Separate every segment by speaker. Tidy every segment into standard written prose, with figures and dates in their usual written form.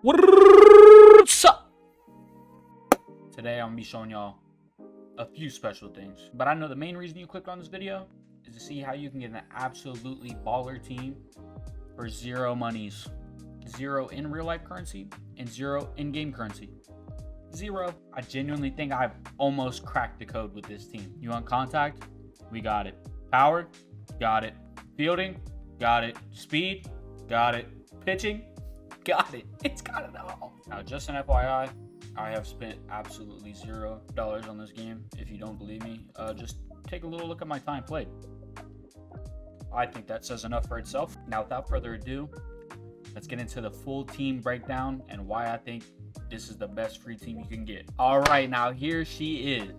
Speaker 1: What's up? Today I'm gonna be showing y'all a few special things, but I know the main reason you clicked on this video is to see how you can get an absolutely baller team for zero monies, zero in real life currency and zero in-game currency. Zero. I genuinely think I've almost cracked the code with this team. You want contact? We got it. Power? Got it. Fielding? Got it. Speed? Got it. Pitching? Got it. It's got it all. Now, just an FYI, I have spent absolutely $0 on this game. If you don't believe me, just take a little look at my time played. I think that says enough for itself. Now, without further ado, let's get into the full team breakdown and why I think this is the best free team you can get. All right, now here she is.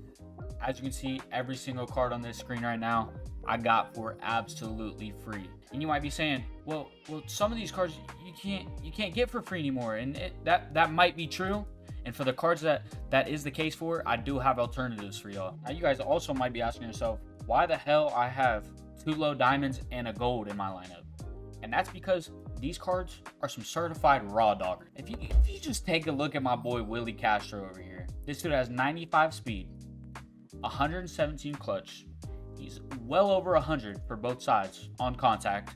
Speaker 1: As you can see, every single card on this screen right now, I got for absolutely free. And you might be saying, well, some of these cards you can't get for free anymore, and that might be true. And for the cards that is the case for, I do have alternatives for y'all. Now, you guys also might be asking yourself, why the hell I have 2 low diamonds and a gold in my lineup? And that's because these cards are some certified raw doggers. If you just take a look at my boy Willie Castro over here, this dude has 95 speed, 117 clutch. He's well over 100 for both sides on contact,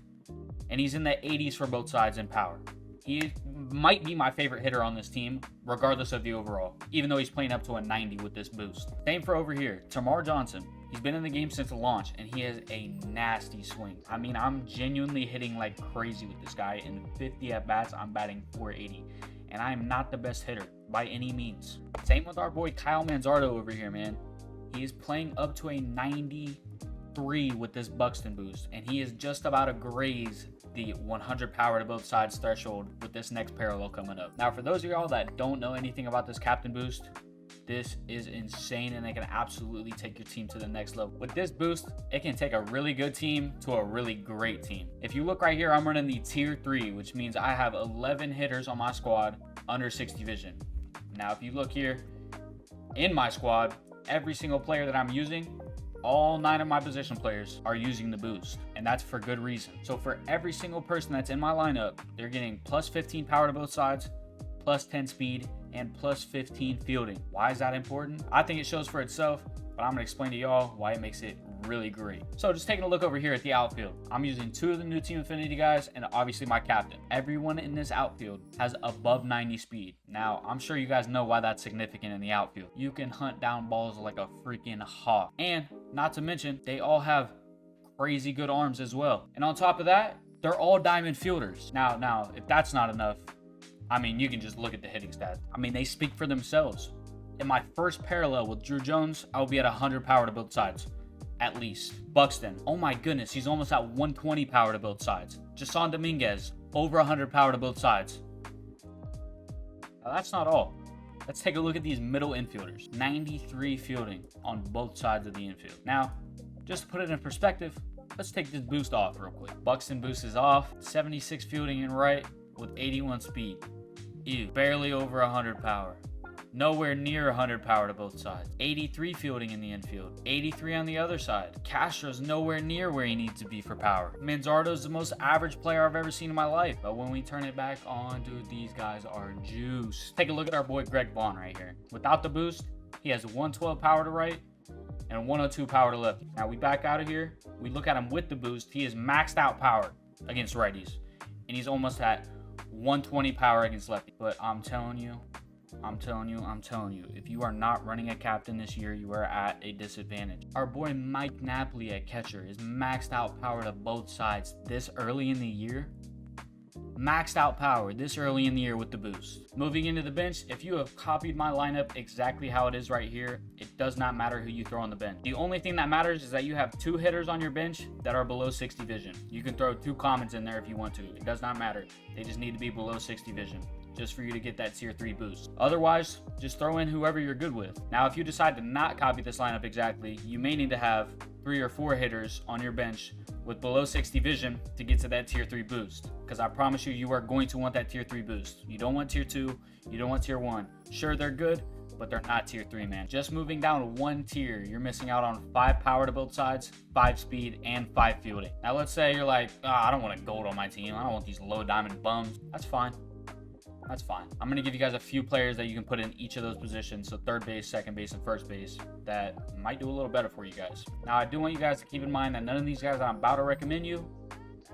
Speaker 1: and he's in the 80s for both sides in power. He might be my favorite hitter on this team, regardless of the overall, even though he's playing up to a 90 with this boost. Same for over here, Tamar Johnson. He's been in the game since the launch, and he has a nasty swing. I mean, I'm genuinely hitting like crazy with this guy. In 50 at-bats, I'm batting 480, and I am not the best hitter by any means. Same with our boy Kyle Manzardo over here, man. He is playing up to a 93 with this Buxton boost, and he is just about to graze the 100 power to both sides threshold with this next parallel coming up. Now, for those of y'all that don't know anything about this captain boost, this is insane, and it can absolutely take your team to the next level. With this boost, it can take a really good team to a really great team. If you look right here, I'm running the tier 3, which means I have 11 hitters on my squad under 60 vision. Now, if you look here in my squad, every single player that I'm using, all 9 of my position players are using the boost, and that's for good reason. So for every single person that's in my lineup, they're getting plus 15 power to both sides, plus 10 speed, and plus 15 fielding. Why is that important? I think it shows for itself, but I'm gonna explain to y'all why it makes it really great. So just taking a look over here at the outfield, I'm using 2 of the new Team Affinity guys and obviously my captain. Everyone in this outfield has above 90 speed. Now, I'm sure you guys know why that's significant in the outfield. You can hunt down balls like a freaking hawk. And not to mention, they all have crazy good arms as well. And on top of that, they're all diamond fielders. Now, if that's not enough, I mean, you can just look at the hitting stats. I mean, they speak for themselves. In my first parallel with Drew Jones, I will be at 100 power to both sides. At least. Buxton, oh my goodness, he's almost at 120 power to both sides. Jason Dominguez, over 100 power to both sides. Now, that's not all. Let's take a look at these middle infielders. 93 fielding on both sides of the infield. Now, just to put it in perspective, let's take this boost off real quick. Buxton boost is off. 76 fielding in right with 81 speed. Ew, barely over 100 power. Nowhere near 100 power to both sides. 83 fielding in the infield. 83 on the other side. Castro's nowhere near where he needs to be for power. Manzardo's the most average player I've ever seen in my life. But when we turn it back on, dude, these guys are juice. Take a look at our boy Greg Vaughn right here. Without the boost, he has 112 power to right and 102 power to left. Now we back out of here. We look at him with the boost. He is maxed out power against righties. And he's almost at 120 power against lefty. But I'm telling you, if you are not running a captain this year, you are at a disadvantage. Our boy Mike Napoli at catcher is maxed out power to both sides this early in the year. Maxed out power this early in the year with the boost. Moving into the bench, if you have copied my lineup exactly how it is right here, it does not matter who you throw on the bench. The only thing that matters is that you have 2 hitters on your bench that are below 60 vision. You can throw 2 commons in there if you want to. It does not matter. They just need to be below 60 vision, just for you to get that tier 3 boost. Otherwise, just throw in whoever you're good with. Now, if you decide to not copy this lineup exactly, you may need to have 3 or 4 hitters on your bench with below 60 vision to get to that tier 3 boost. Because I promise you, you are going to want that tier 3 boost. You don't want tier 2, you don't want tier 1. Sure, they're good, but they're not tier 3, man. Just moving down 1 tier, you're missing out on 5 power to both sides, 5 speed, and 5 fielding. Now, let's say you're like, I don't want a gold on my team. I don't want these low diamond bums. That's fine. That's fine. I'm going to give you guys a few players that you can put in each of those positions. So third base, second base, and first base that might do a little better for you guys. Now, I do want you guys to keep in mind that none of these guys I'm about to recommend you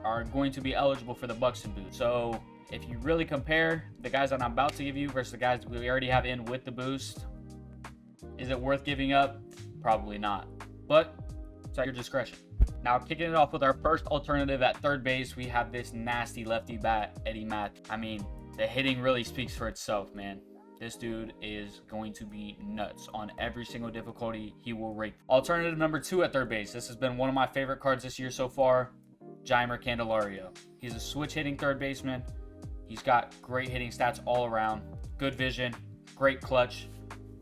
Speaker 1: are going to be eligible for the Buxton boost. So if you really compare the guys that I'm about to give you versus the guys we already have in with the boost, is it worth giving up? Probably not. But it's at your discretion. Now, kicking it off with our first alternative at third base, we have this nasty lefty bat, Eddie Matt. I mean, the hitting really speaks for itself, man. This dude is going to be nuts on every single difficulty. He will rake. Alternative number 2 at third base. This has been one of my favorite cards this year so far. Jeimer Candelario. He's a switch hitting third baseman. He's got great hitting stats all around. Good vision. Great clutch.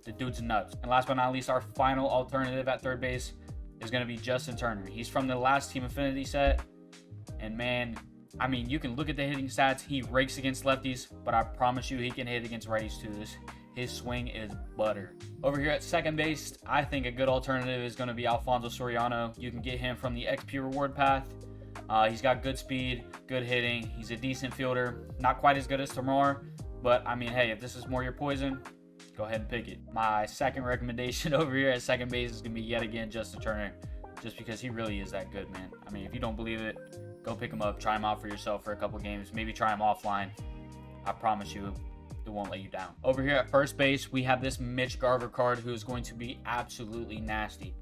Speaker 1: The dude's nuts. And last but not least, our final alternative at third base is going to be Justin Turner. He's from the last Team Affinity set. And man, I mean, you can look at the hitting stats. He rakes against lefties, but I promise you he can hit against righties too. His swing is butter. Over here at second base, I think a good alternative is going to be Alfonso Soriano. You can get him from the XP reward path. He's got good speed, good hitting. He's a decent fielder. Not quite as good as Tamar, but I mean, hey, if this is more your poison, go ahead and pick it. My second recommendation over here at second base is going to be yet again Justin Turner, just because he really is that good, man. I mean, if you don't believe it, go pick him up, try him out for yourself for a couple games, maybe try him offline. I promise you, it won't let you down. Over here at first base, we have this Mitch Garver card who is going to be absolutely nasty.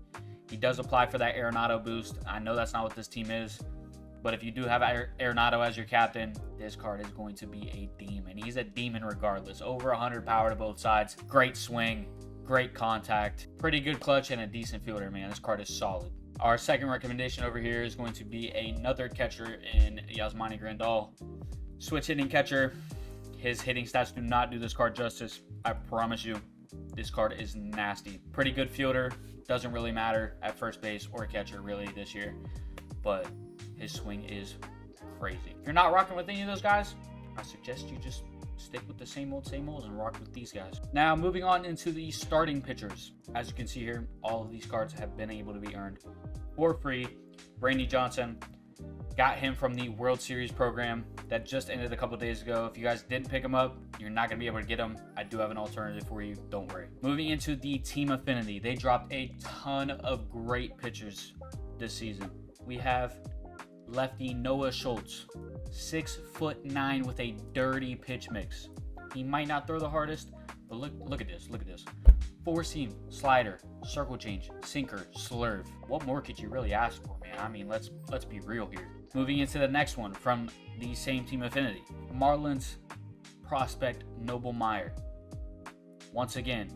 Speaker 1: He does apply for that Arenado boost. I know that's not what this team is, but if you do have Arenado as your captain, this card is going to be a demon. He's a demon regardless. Over 100 power to both sides. Great swing, great contact, pretty good clutch, and a decent fielder, man. This card is solid. Our second recommendation over here is going to be another catcher in Yasmani Grandal. Switch hitting catcher. His hitting stats do not do this card justice. I promise you, this card is nasty. Pretty good fielder. Doesn't really matter at first base or catcher really this year. But his swing is crazy. If you're not rocking with any of those guys, I suggest you just stick with the same old and rock with these guys. Now, moving on into the starting pitchers. As you can see here, all of these cards have been able to be earned for free. Randy Johnson, got him from the World Series program that just ended a couple days ago. If you guys didn't pick him up, you're not going to be able to get him. I do have an alternative for you. Don't worry. Moving into the Team Affinity. They dropped a ton of great pitchers this season. We have lefty Noah Schultz, 6'9" with a dirty pitch mix. He might not throw the hardest, but look at this. Look at this. 4-seam, slider, circle change, sinker, slurve. What more could you really ask for, man? I mean, let's be real here. Moving into the next one from the same Team Affinity. Marlins prospect Noble Meyer. Once again,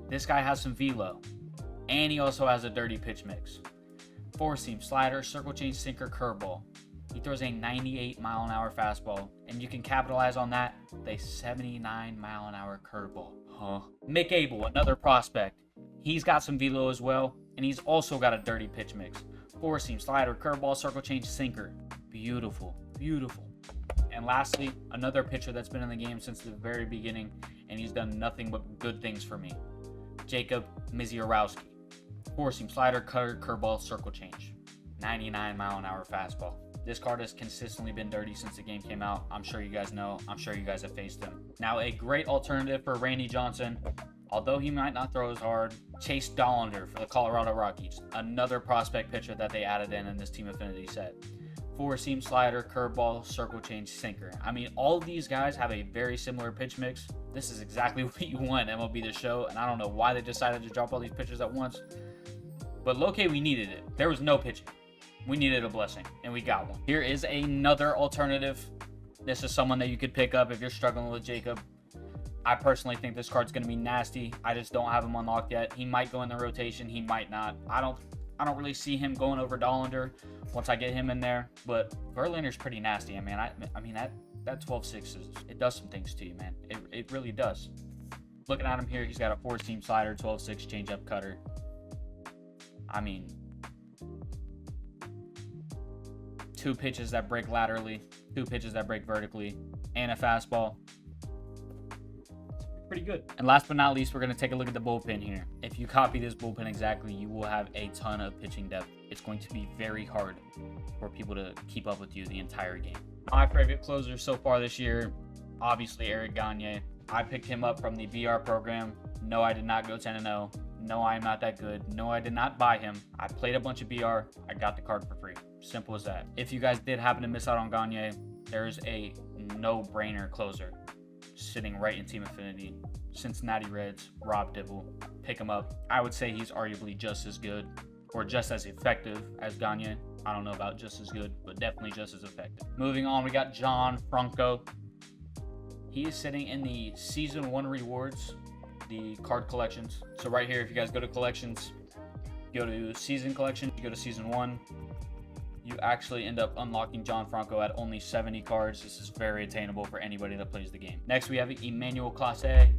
Speaker 1: this guy has some velo, and he also has a dirty pitch mix. 4-seam, slider, circle change, sinker, curveball. He throws a 98-mile-an-hour fastball, and you can capitalize on that with a 79-mile-an-hour curveball. Mick Abel, another prospect. He's got some velo as well, and he's also got a dirty pitch mix. 4-seam, slider, curveball, circle change, sinker. Beautiful, beautiful. And lastly, another pitcher that's been in the game since the very beginning, and he's done nothing but good things for me. Jacob Misiorowski. 4-seam, slider, cutter, curveball, circle change. 99-mile-an-hour fastball. This card has consistently been dirty since the game came out. I'm sure you guys know. I'm sure you guys have faced him. Now, a great alternative for Randy Johnson, although he might not throw as hard, Chase Dollander for the Colorado Rockies. Another prospect pitcher that they added in this Team Affinity set. 4-seam, slider, curveball, circle change, sinker. I mean, all of these guys have a very similar pitch mix. This is exactly what you want MLB to show, and I don't know why they decided to drop all these pitchers at once. But low-key, we needed it. There was no pitching. We needed a blessing, and we got one. Here is another alternative. This is someone that you could pick up if you're struggling with Jacob. I personally think this card's going to be nasty. I just don't have him unlocked yet. He might go in the rotation. He might not. I don't really see him going over Dollander once I get him in there. But Verlander's pretty nasty. I mean that 12-6 it does some things to you, man. It really does. Looking at him here, he's got a 4-seam slider, 12-6 changeup cutter. I mean, 2 pitches that break laterally, 2 pitches that break vertically, and a fastball. Pretty good. And last but not least, we're going to take a look at the bullpen here. If you copy this bullpen exactly, you will have a ton of pitching depth. It's going to be very hard for people to keep up with you the entire game. My favorite closer so far this year, obviously Eric Gagne. I picked him up from the BR program. No, I did not go 10-0. No, I am not that good. No, I did not buy him. I played a bunch of BR. I got the card for free. Simple as that. If you guys did happen to miss out on Gagne, there's a no-brainer closer sitting right in Team Affinity. Cincinnati Reds, Rob Dibble. Pick him up. I would say he's arguably just as good or just as effective as Gagne. I don't know about just as good, but definitely just as effective. Moving on, we got John Franco. He is sitting in the Season 1 rewards, the card collections. So right here, if you guys go to collections, go to season collection, you go to Season 1, you actually end up unlocking John Franco at only 70 cards. This is very attainable for anybody that plays the game. Next, we have Emmanuel Clase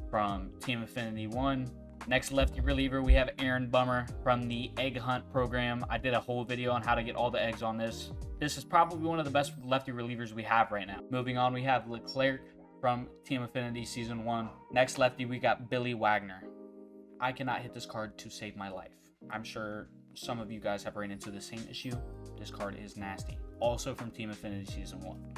Speaker 1: from Team Affinity 1. Next lefty reliever, we have Aaron Bummer from the Egg Hunt program. I did a whole video on how to get all the eggs on this. This is probably one of the best lefty relievers we have right now. Moving on, we have Leclerc from Team Affinity Season 1. Next lefty, we got Billy Wagner. I cannot hit this card to save my life. I'm sure some of you guys have ran into the same issue. This card is nasty. Also from Team Affinity Season 1.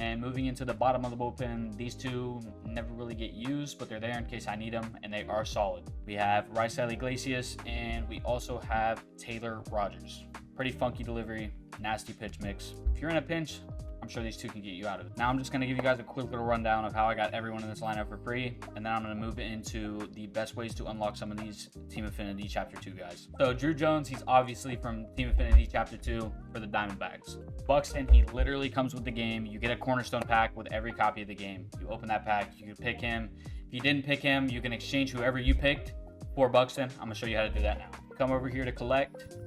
Speaker 1: And moving into the bottom of the bullpen, these two never really get used, but they're there in case I need them, and they are solid. We have Raisel Iglesias, and we also have Taylor Rogers. Pretty funky delivery, nasty pitch mix. If you're in a pinch, I'm sure these two can get you out of it. Now I'm just going to give you guys a quick little rundown of how I got everyone in this lineup for free, and then I'm going to move into the best ways to unlock some of these Team Affinity Chapter 2 guys. So Drew Jones, he's obviously from Team Affinity Chapter 2 for the Diamondbacks. Buxton, he literally comes with the game. You get a cornerstone pack with every copy of the game. You open that pack, you can pick him. If you didn't pick him, you can exchange whoever you picked for Buxton. I'm going to show you how to do that now. Come over here to collect,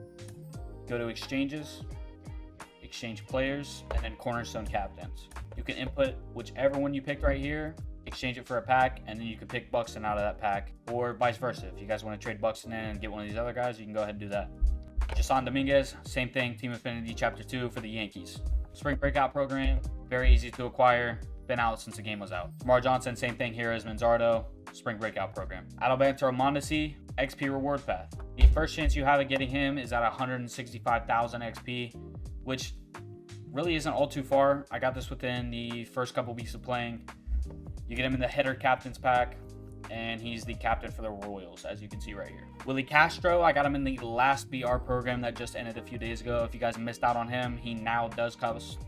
Speaker 1: go to exchanges, exchange players, and then cornerstone captains. You can input whichever one you picked right here, exchange it for a pack, and then you can pick Buxton out of that pack, or vice versa. If you guys want to trade Buxton in and get one of these other guys, you can go ahead and do that. Jason Dominguez, same thing, Team Affinity Chapter 2 for the Yankees. Spring Breakout Program, very easy to acquire, been out since the game was out. Mar Johnson, same thing here as Manzardo, Spring Breakout Program. Adalberto Mondesi, XP Reward Path. The first chance you have of getting him is at 165,000 XP, which really isn't all too far. I got this within the first couple weeks of playing. You get him in the Hitter Captains pack, and he's the captain for the Royals, as you can see right here. Willie Castro, I got him in the last BR program that just ended a few days ago. If you guys missed out on him, he now does cost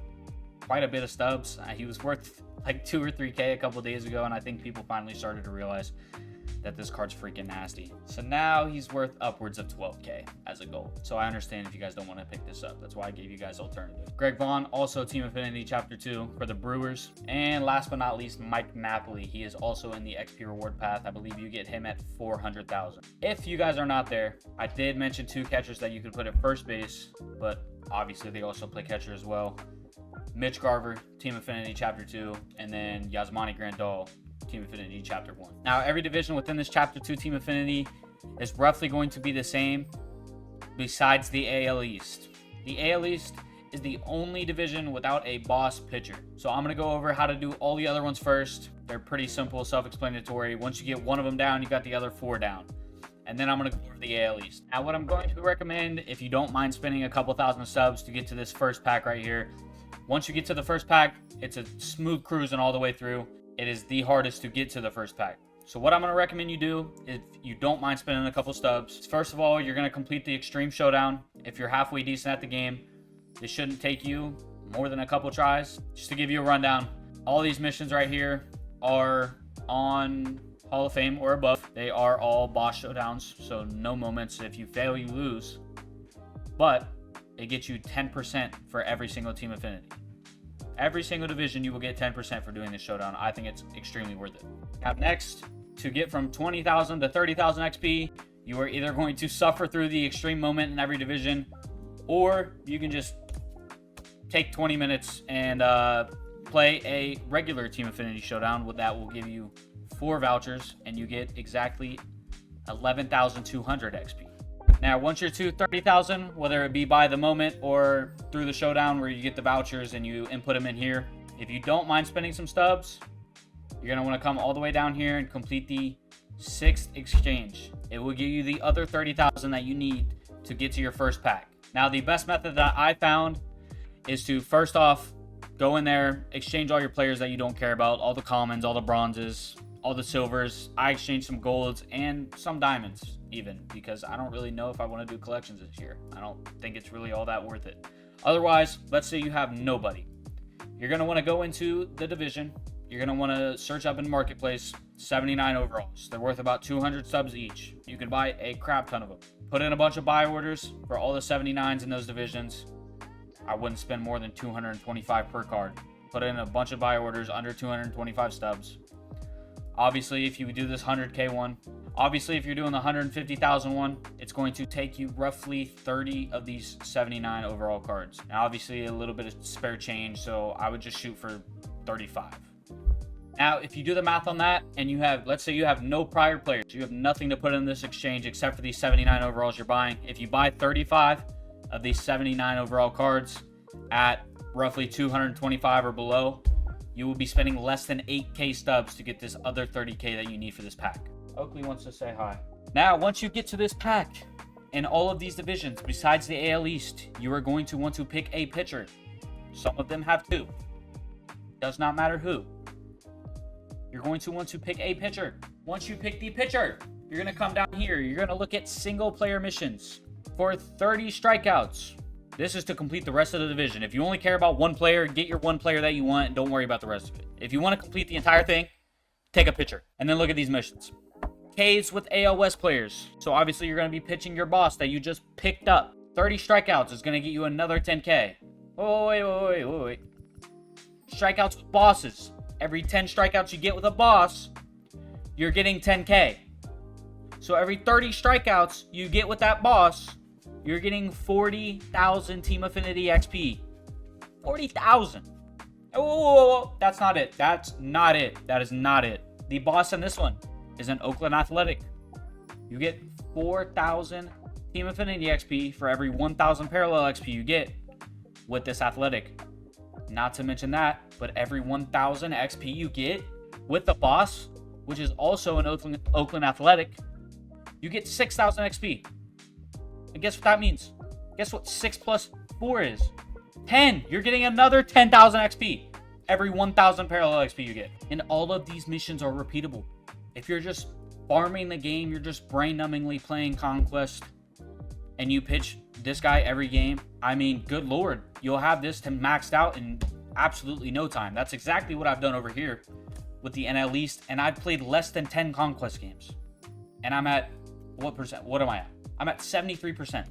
Speaker 1: quite a bit of stubs. He was worth like 2 or 3K a couple days ago, and I think people finally started to realize that this card's freaking nasty. So now he's worth upwards of 12K as a gold. So I understand if you guys don't want to pick this up. That's why I gave you guys alternative. Greg Vaughn, also Team Affinity Chapter 2 for the Brewers. And last but not least, Mike Napoli. He is also in the XP Reward Path. I believe you get him at 400,000. If you guys are not there, I did mention 2 catchers that you could put at first base, but obviously they also play catcher as well. Mitch Garver, Team Affinity Chapter 2, and then Yasmani Grandal, Team Affinity Chapter 1. Now, every division within this Chapter 2 Team Affinity is roughly going to be the same besides the AL East. The AL East is the only division without a boss pitcher. So I'm going to go over how to do all the other ones first. They're pretty simple, self-explanatory. Once you get one of them down, you got the other 4 down. And then I'm going to go over the AL East. Now, what I'm going to recommend, if you don't mind spending a couple thousand subs to get to this first pack right here, once you get to the first pack, it's a smooth cruising all the way through. It is the hardest to get to the first pack. So what I'm going to recommend you do, if you don't mind spending a couple stubs, first of all, you're going to complete the Extreme Showdown. If you're halfway decent at the game, this shouldn't take you more than a couple tries. Just to give you a rundown, all these missions right here are on Hall of Fame or above. They are all boss showdowns, so no moments. If you fail, you lose. But it gets you 10% for every single Team Affinity. Every single division, you will get 10% for doing this showdown. I think it's extremely worth it. Now, next, to get from 20,000 to 30,000 XP, you are either going to suffer through the extreme moment in every division, or you can just take 20 minutes and play a regular Team Affinity showdown. That will give you 4 vouchers, and you get exactly 11,200 XP. Now, once you're to 30,000, whether it be by the moment or through the showdown where you get the vouchers and you input them in here, if you don't mind spending some stubs, you're going to want to come all the way down here and complete the 6th exchange. It will give you the other 30,000 that you need to get to your first pack. Now, the best method that I found is to first off Go in there, exchange all your players that you don't care about, all the commons, all the bronzes, all the silvers. I exchanged some golds and some diamonds even, because I don't really know if I want to do collections this year. I don't think it's really all that worth it. Otherwise, let's say you have nobody. You're going to want to go into the division. You're going to want to search up in Marketplace, 79 overalls. They're worth about 200 stubs each. You can buy a crap ton of them. Put in a bunch of buy orders for all the 79s in those divisions. I wouldn't spend more than 225 per card. Put in a bunch of buy orders under 225 stubs. Obviously, if you do this 100K one, obviously if you're doing the 150,000 one, it's going to take you roughly 30 of these 79 overall cards. Now, obviously a little bit of spare change, so I would just shoot for 35. Now, if you do the math on that and you have, let's say you have no prior players, you have nothing to put in this exchange except for these 79 overalls you're buying. If you buy 35 of these 79 overall cards at roughly 225 or below, you will be spending less than 8K stubs to get this other 30K that you need for this pack. Oakley wants to say hi. Now, once you get to this pack, in all of these divisions, besides the AL East, you are going to want to pick a pitcher. Some of them have two. Does not matter who. You're going to want to pick a pitcher. Once you pick the pitcher, you're going to come down here. You're going to look at single player missions for 30 strikeouts. This is to complete the rest of the division. If you only care about one player, get your one player that you want and don't worry about the rest of it. If you want to complete the entire thing, take a pitcher. And then look at these missions. Ks with AL West players. So obviously you're going to be pitching your boss that you just picked up. 30 strikeouts is going to get you another 10K. Oh, wait. Strikeouts with bosses. Every 10 strikeouts you get with a boss, you're getting 10K. So every 30 strikeouts you get with that boss, you're getting 40,000 Team Affinity XP. 40,000. Oh, that's not it. That is not it. The boss in this one is an Oakland Athletic. You get 4,000 Team Affinity XP for every 1,000 Parallel XP you get with this Athletic. Not to mention that, but every 1,000 XP you get with the boss, which is also an Oakland Athletic, you get 6,000 XP. And guess what that means? Guess what 6 plus 4 is? 10. You're getting another 10,000 XP every 1,000 Parallel XP you get. And all of these missions are repeatable. If you're just farming the game, you're just brain-numbingly playing Conquest, and you pitch this guy every game, I mean, good lord, you'll have this to maxed out in absolutely no time. That's exactly what I've done over here with the NL East, and I've played less than 10 Conquest games. And I'm at, what percent? What am I at? I'm at 73%.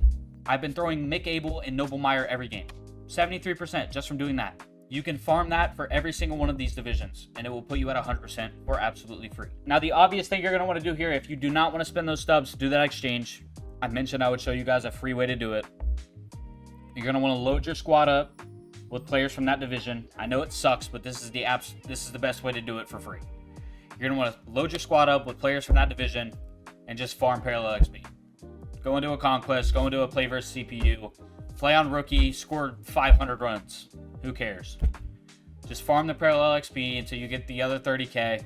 Speaker 1: I've been throwing Mick Abel and Noble Meyer every game. 73% just from doing that. You can farm that for every single one of these divisions, and it will put you at 100% for absolutely free. Now, the obvious thing you're going to want to do here, if you do not want to spend those stubs to do that exchange, I mentioned I would show you guys a free way to do it. You're going to want to load your squad up with players from that division. I know it sucks, but this is the best way to do it for free. You're going to want to load your squad up with players from that division and just farm Parallel XP. Go into a Conquest, go into a play versus CPU, play on rookie, score 500 runs. Who cares? Just farm the Parallel XP until you get the other 30K,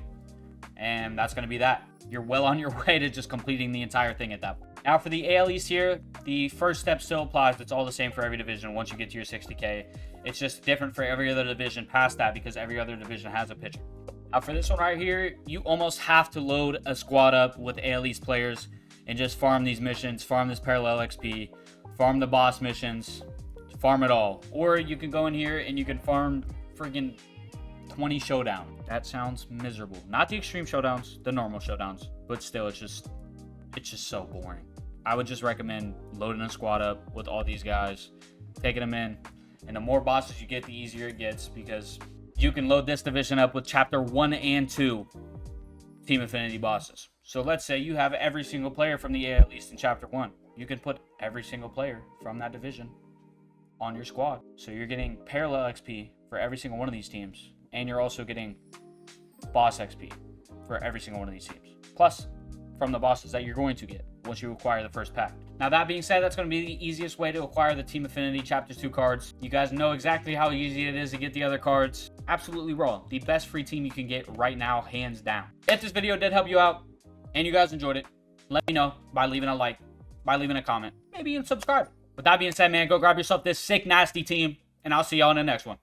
Speaker 1: and that's going to be that. You're well on your way to just completing the entire thing at that point. Now for the AL East here, the first step still applies. It's all the same for every division once you get to your 60K. It's just different for every other division past that because every other division has a pitcher. Now for this one right here, you almost have to load a squad up with AL East players and just farm these missions, farm this Parallel XP, farm the boss missions, farm it all. Or you can go in here and you can farm friggin' 20 showdown. That sounds miserable. Not the extreme showdowns, the normal showdowns, but still it's just so boring. I would just recommend loading a squad up with all these guys, taking them in, and the more bosses you get, the easier it gets because you can load this division up with chapter 1 and 2 Team Affinity bosses. So let's say you have every single player from the AL East in chapter 1. You can put every single player from that division on your squad. So you're getting Parallel XP for every single one of these teams, and you're also getting boss XP for every single one of these teams. Plus, from the bosses that you're going to get once you acquire the first pack. Now, that being said, that's going to be the easiest way to acquire the Team Affinity Chapter 2 cards. You guys know exactly how easy it is to get the other cards. Absolutely raw. The best free team you can get right now, hands down. If this video did help you out and you guys enjoyed it, let me know by leaving a like, by leaving a comment, maybe even subscribe. With that being said, man, go grab yourself this sick, nasty team, and I'll see y'all in the next one.